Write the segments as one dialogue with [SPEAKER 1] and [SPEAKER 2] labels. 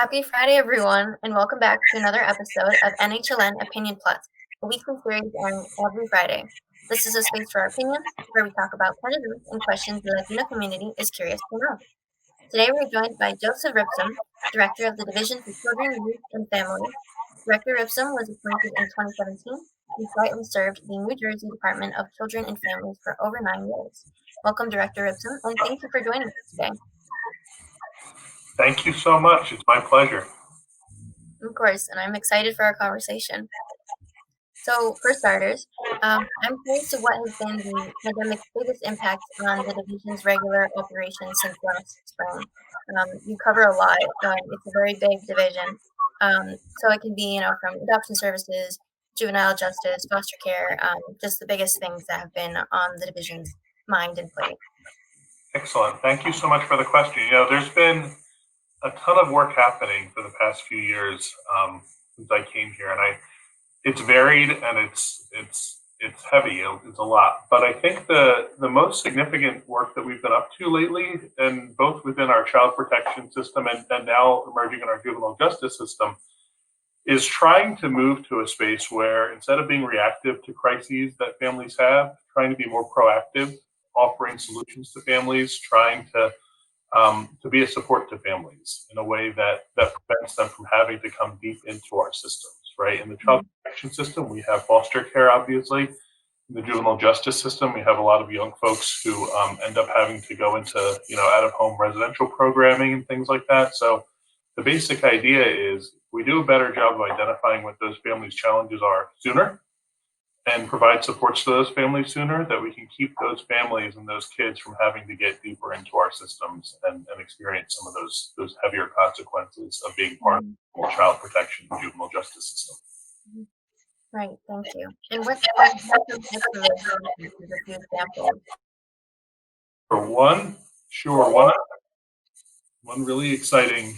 [SPEAKER 1] Happy Friday, everyone, and welcome back to another episode of NHLN Opinion Plus, a weekly series airing every Friday. This is a space for our opinions, where we talk about current events and questions the Latino community is curious to know. Today, we're joined by Joseph Ribsam, Director of the Division for Children, Youth, and Family. Director Ribsam was appointed in 2017 and slightly served the New Jersey Department of Children and Families for over 9 years. Welcome, Director Ribsam, and thank you for joining us today.
[SPEAKER 2] Thank you so much. It's my pleasure.
[SPEAKER 1] Of course, and I'm excited for our conversation. So, for starters, I'm curious to what has been the pandemic's biggest impact on the division's regular operations since last spring. You cover a lot. It's a very big division. So it can be, from adoption services, juvenile justice, foster care, just the biggest things that have been on the division's mind and plate.
[SPEAKER 2] Excellent. Thank you so much for the question. There's been a ton of work happening for the past few years since I came here, and it's varied and it's heavy. It's a lot. But I think the most significant work that we've been up to lately, and both within our child protection system and now emerging in our juvenile justice system, is trying to move to a space where instead of being reactive to crises that families have, trying to be more proactive, offering solutions to families, trying to be a support to families in a way that prevents them from having to come deep into our systems, right? In the child protection system, we have foster care, obviously. In the juvenile justice system, we have a lot of young folks who end up having to go into, out-of-home residential programming and things like that. So the basic idea is we do a better job of identifying what those families' challenges are sooner and provide supports to those families sooner, that we can keep those families and those kids from having to get deeper into our systems and experience some of those heavier consequences of being part of the child protection and juvenile justice system.
[SPEAKER 1] Right, thank you. And what examples?
[SPEAKER 2] For one, sure. One really exciting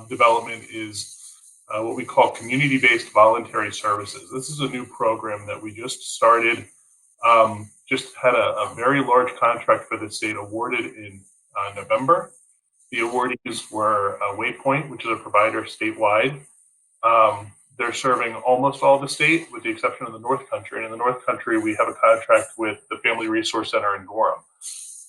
[SPEAKER 2] development is what we call community-based voluntary services. This is a new program that we just started, just had a very large contract for the state awarded in November. The awardees were Waypoint, which is a provider statewide. They're serving almost all the state with the exception of the North Country. And in the North Country, we have a contract with the Family Resource Center in Gorham.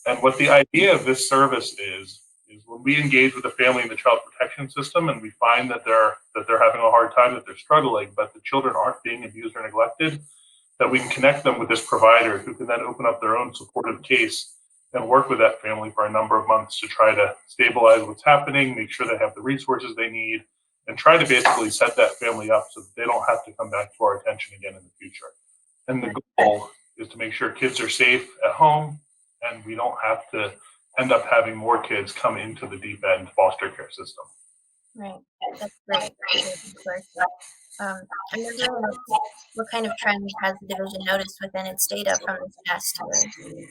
[SPEAKER 2] And what the idea of this service is when we engage with a family in the child protection system and we find that they're having a hard time, that they're struggling, but the children aren't being abused or neglected, that we can connect them with this provider who can then open up their own supportive case and work with that family for a number of months to try to stabilize what's happening, make sure they have the resources they need, and try to basically set that family up so that they don't have to come back to our attention again in the future. And the goal is to make sure kids are safe at home and we don't have to end up having more kids come into the deep end foster care system.
[SPEAKER 1] Right, that's great. I'm wondering what kind of trends has the division noticed within its data from this past year?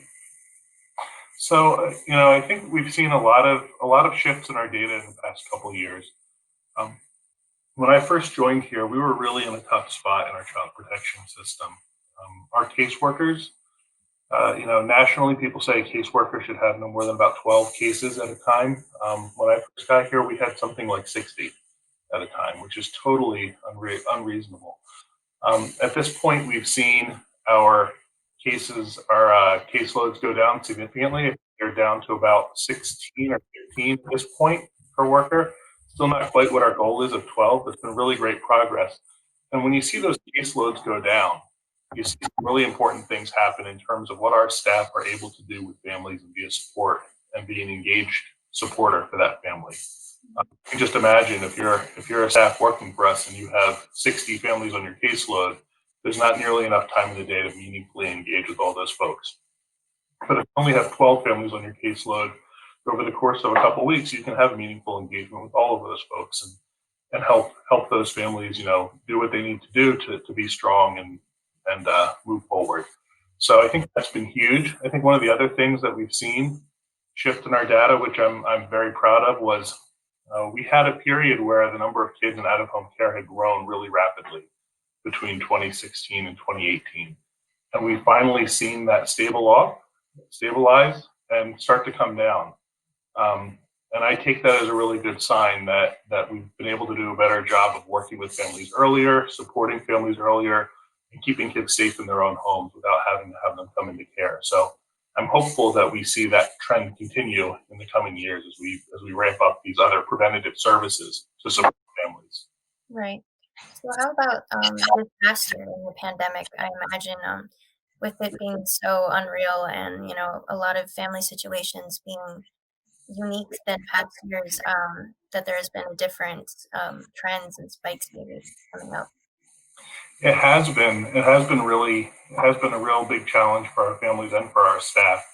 [SPEAKER 2] So, I think we've seen a lot of shifts in our data in the past couple of years. When I first joined here, we were really in a tough spot in our child protection system. Our caseworkers, nationally, people say a caseworker should have no more than about 12 cases at a time. When I first got here, we had something like 60 at a time, which is totally unreasonable. At this point, we've seen our caseloads go down significantly. They're down to about 16 or 15 at this point per worker. Still not quite what our goal is of 12, but it's been really great progress. And when you see those caseloads go down, you see some really important things happen in terms of what our staff are able to do with families and be a support and be an engaged supporter for that family. You can just imagine if you're a staff working for us and you have 60 families on your caseload, there's not nearly enough time in the day to meaningfully engage with all those folks. But if you only have 12 families on your caseload, over the course of a couple of weeks, you can have meaningful engagement with all of those folks and help those families, do what they need to do to be strong and move forward. So I think that's been huge. I think one of the other things that we've seen shift in our data, which I'm very proud of, was we had a period where the number of kids in out-of-home care had grown really rapidly between 2016 and 2018. And we've finally seen that stabilize and start to come down. And I take that as a really good sign that we've been able to do a better job of working with families earlier, supporting families earlier, and keeping kids safe in their own homes without having to have them come into care. So I'm hopeful that we see that trend continue in the coming years as we ramp up these other preventative services to support families.
[SPEAKER 1] Right. So how about this past year in the pandemic? I imagine with it being so unreal and a lot of family situations being unique than past years, that there has been a different trends and spikes maybe coming up.
[SPEAKER 2] It has been. It has been a real big challenge for our families and for our staff.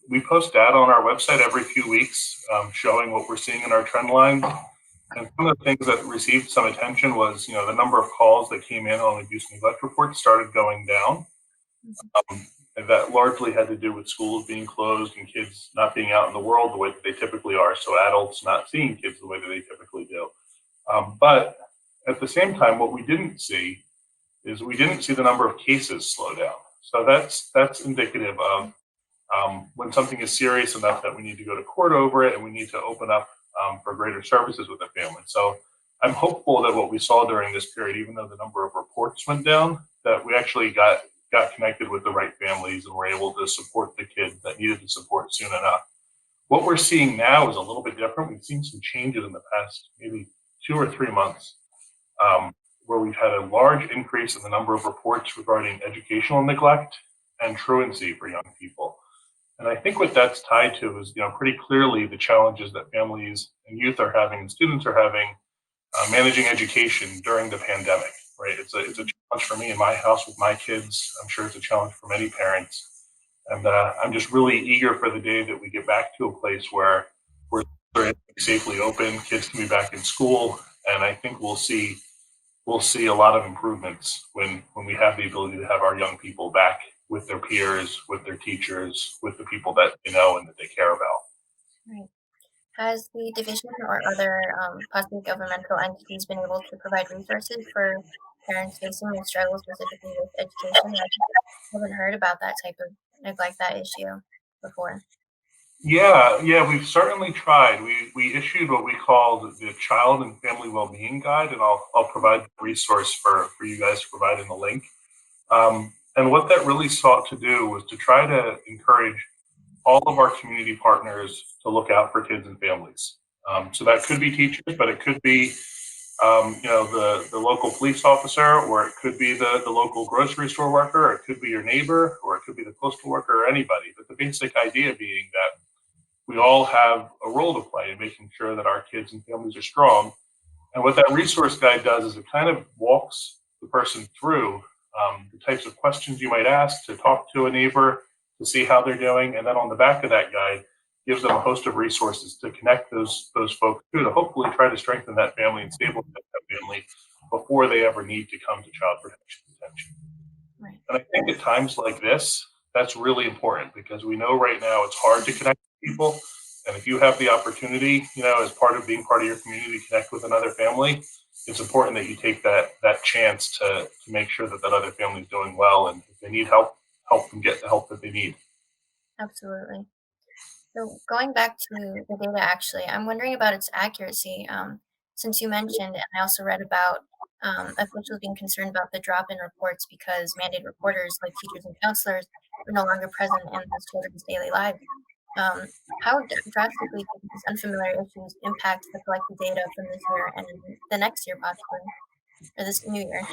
[SPEAKER 2] We post data on our website every few weeks, showing what we're seeing in our trend line. And some of the things that received some attention was, the number of calls that came in on abuse and neglect reports started going down.
[SPEAKER 1] Mhm.
[SPEAKER 2] And that largely had to do with schools being closed and kids not being out in the world the way that they typically are. So adults not seeing kids the way that they typically do. But at the same time, what we didn't see is we didn't see the number of cases slow down. So that's indicative of when something is serious enough that we need to go to court over it and we need to open up for greater services with the family. So I'm hopeful that what we saw during this period, even though the number of reports went down, that we actually got connected with the right families and were able to support the kids that needed the support soon enough. What we're seeing now is a little bit different. We've seen some changes in the past maybe 2 or 3 months, where we've had a large increase in the number of reports regarding educational neglect and truancy for young people. And I think what that's tied to is, pretty clearly the challenges that families and youth are having and students are having managing education during the pandemic, right? It's a challenge for me in my house with my kids. I'm sure it's a challenge for many parents. And I'm just really eager for the day that we get back to a place where we're safely open, kids can be back in school. And I think we'll see a lot of improvements when we have the ability to have our young people back with their peers, with their teachers, with the people that they know and that they care about.
[SPEAKER 1] Right. Has the division or other possibly governmental entities been able to provide resources for parents facing the struggle specifically with education? I haven't heard about that type of neglect, that issue before.
[SPEAKER 2] Yeah, we've certainly tried. We issued what we call the Child and Family Wellbeing Guide, and I'll provide the resource for you guys to provide in the link. And what that really sought to do was to try to encourage all of our community partners to look out for kids and families. So that could be teachers, but it could be the local police officer, or it could be the local grocery store worker, or it could be your neighbor, or it could be the postal worker, or anybody. But the basic idea being that we all have a role to play in making sure that our kids and families are strong. And what that resource guide does is it kind of walks the person through the types of questions you might ask to talk to a neighbor to see how they're doing. And then on the back of that guide, gives them a host of resources to connect those folks to hopefully try to strengthen that family and stabilize that family before they ever need to come to child protection detention.
[SPEAKER 1] Right.
[SPEAKER 2] And I think at times like this, that's really important because we know right now it's hard to connect with people. And if you have the opportunity, as part of being part of your community, to connect with another family, it's important that you take that chance to make sure that other family is doing well. And if they need help, help them get the help that they need.
[SPEAKER 1] Absolutely. So going back to the data, actually, I'm wondering about its accuracy. Since you mentioned, and I also read about officials being concerned about the drop in reports because mandated reporters like teachers and counselors are no longer present in those children's daily lives. Um, how drastically do these unfamiliar issues impact the collected data from this year and the next year, possibly, or this new year?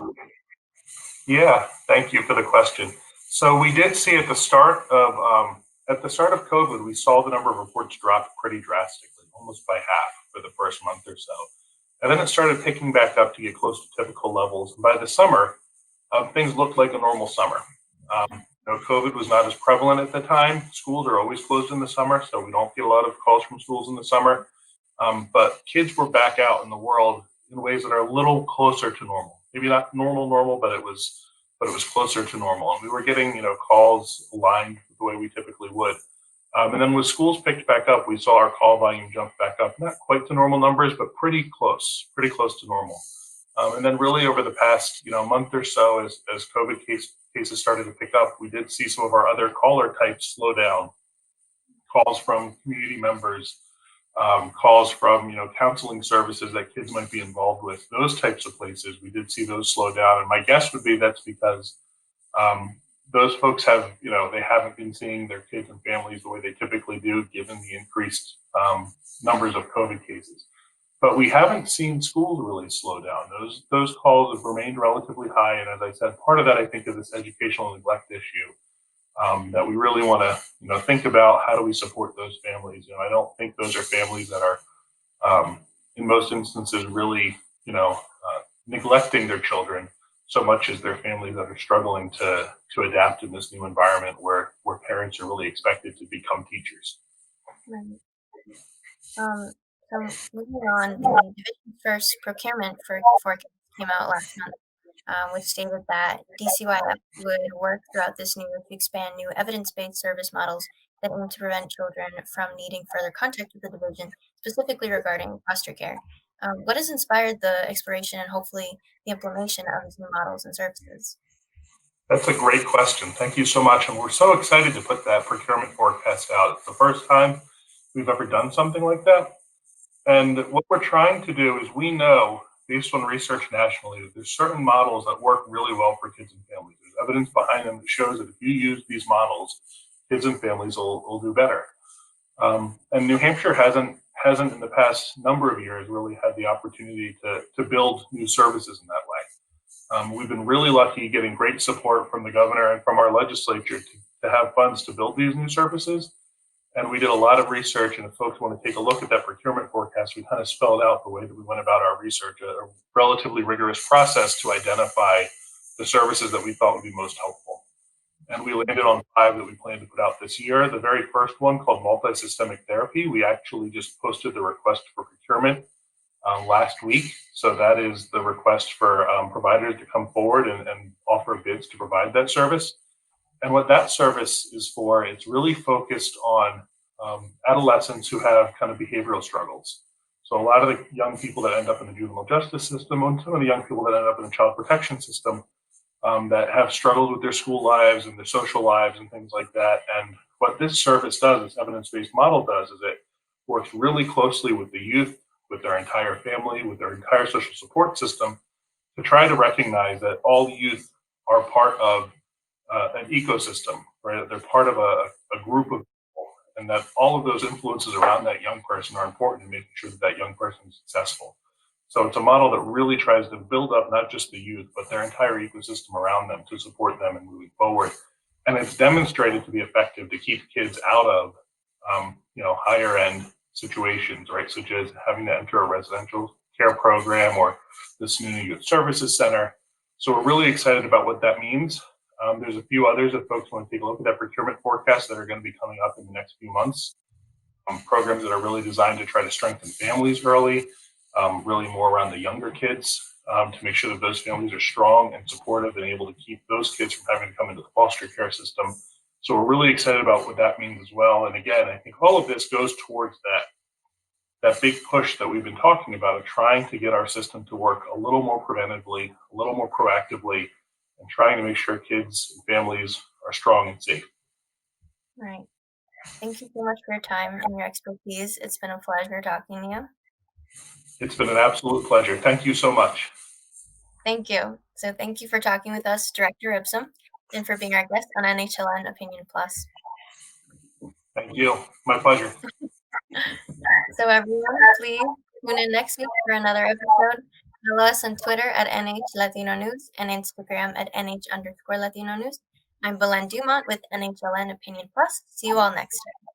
[SPEAKER 2] Yeah, thank you for the question. So we did see at the start of COVID, we saw the number of reports drop pretty drastically, almost by half for the first month or so. And then it started picking back up to get close to typical levels. And by the summer, things looked like a normal summer. COVID was not as prevalent at the time. Schools are always closed in the summer, so we don't get a lot of calls from schools in the summer. But kids were back out in the world in ways that are a little closer to normal. Maybe not normal, but it was closer to normal. And we were getting calls aligned with the way we typically would. And then when schools picked back up, we saw our call volume jump back up, not quite to normal numbers, but pretty close to normal. And then really over the past month or so, as COVID cases started to pick up, we did see some of our other caller types slow down. Calls from community members, calls from, counseling services that kids might be involved with, those types of places, we did see those slow down. And my guess would be that's because those folks have, they haven't been seeing their kids and families the way they typically do, given the increased numbers of COVID cases. But we haven't seen schools really slow down. Those calls have remained relatively high. And as I said, part of that, I think, is this educational neglect issue that we really want to, think about. How do we support those families? I don't think those are families that are, in most instances, really, neglecting their children so much as their families that are struggling to adapt in this new environment where parents are really expected to become teachers.
[SPEAKER 1] Right. So moving on, the Division's first procurement forecast came out last month, which stated that DCYF would work throughout this new year to expand new evidence-based service models that aim to prevent children from needing further contact with the division, specifically regarding foster care. What has inspired the exploration and hopefully the implementation of these new models and services?
[SPEAKER 2] That's a great question. Thank you so much. And we're so excited to put that procurement forecast out. It's the first time we've ever done something like that. And what we're trying to do is, we know, based on research nationally, that there's certain models that work really well for kids and families. There's evidence behind them that shows that if you use these models, kids and families will do better. And New Hampshire hasn't in the past number of years really had the opportunity to build new services in that way. We've been really lucky getting great support from the governor and from our legislature to have funds to build these new services. And we did a lot of research, and if folks want to take a look at that procurement forecast, we kind of spelled out the way that we went about our research, a relatively rigorous process to identify the services that we thought would be most helpful. And we landed on 5 that we plan to put out this year. The very first one, called multi-systemic therapy, we actually just posted the request for procurement last week. So that is the request for providers to come forward and offer bids to provide that service. And what that service is for, it's really focused on adolescents who have kind of behavioral struggles. So a lot of the young people that end up in the juvenile justice system, and some of the young people that end up in the child protection system, that have struggled with their school lives and their social lives and things like that. And what this service does, this evidence-based model does, is it works really closely with the youth, with their entire family, with their entire social support system, to try to recognize that all youth are part of an ecosystem, right? They're part of a group of people, and that all of those influences around that young person are important in making sure that young person is successful. So it's a model that really tries to build up not just the youth, but their entire ecosystem around them to support them in moving forward. And it's demonstrated to be effective to keep kids out of, higher end situations, right? Such as having to enter a residential care program or the SNU Youth Services Center. So we're really excited about what that means. There's a few others that folks want to take a look at that procurement forecast that are going to be coming up in the next few months. Programs that are really designed to try to strengthen families early, really more around the younger kids, to make sure that those families are strong and supportive and able to keep those kids from having to come into the foster care system. So we're really excited about what that means as well. And again, I think all of this goes towards that big push that we've been talking about, of trying to get our system to work a little more preventively, a little more proactively, and trying to make sure kids and families are strong and safe.
[SPEAKER 1] Right. Thank you so much for your time and your expertise. It's been a pleasure talking to you.
[SPEAKER 2] It's been an absolute pleasure. Thank you so much.
[SPEAKER 1] Thank you. So thank you for talking with us, Director Ribsam, and for being our guest on NHLN Opinion Plus.
[SPEAKER 2] Thank you. My pleasure.
[SPEAKER 1] So everyone, please tune in next week for another episode. Follow us on Twitter at NH Latino News and Instagram at NH_Latino News. I'm Belen Dumont with NHLN Opinion Plus. See you all next time.